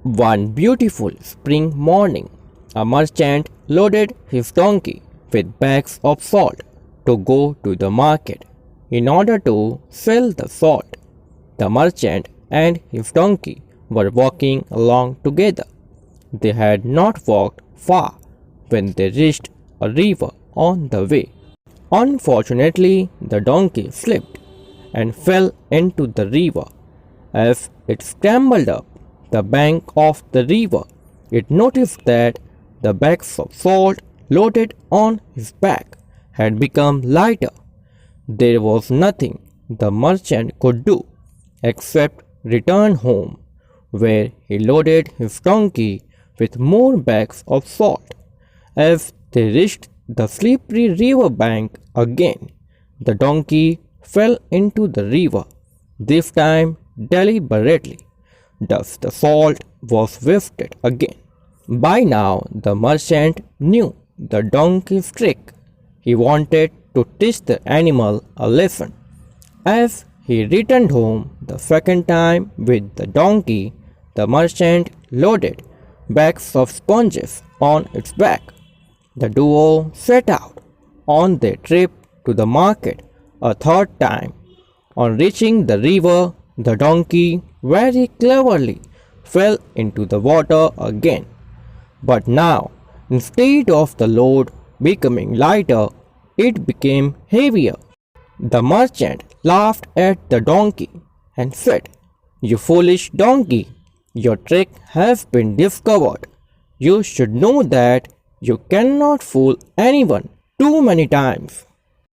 One beautiful spring morning, a merchant loaded his donkey with bags of salt to go to the market in order to sell the salt. The merchant and his donkey were walking along together. They had not walked far when they reached a river on the way. Unfortunately, the donkey slipped and fell into the river. As it scrambled up the bank of the river, it noticed that the bags of salt loaded on his back had become lighter. There was nothing the merchant could do except return home, where he loaded his donkey with more bags of salt. As they reached the slippery river bank again, the donkey fell into the river, this time deliberately. Thus the salt was wasted again. By now the merchant knew the donkey's trick. He wanted to teach the animal a lesson. As he returned home the second time with the donkey, the merchant loaded bags of sponges on its back. The duo set out on their trip to the market a third time. On reaching the river, the donkey very cleverly fell into the water again. But now, instead of the load becoming lighter, it became heavier. The merchant laughed at the donkey and said, "You foolish donkey, your trick has been discovered. You should know that you cannot fool anyone too many times."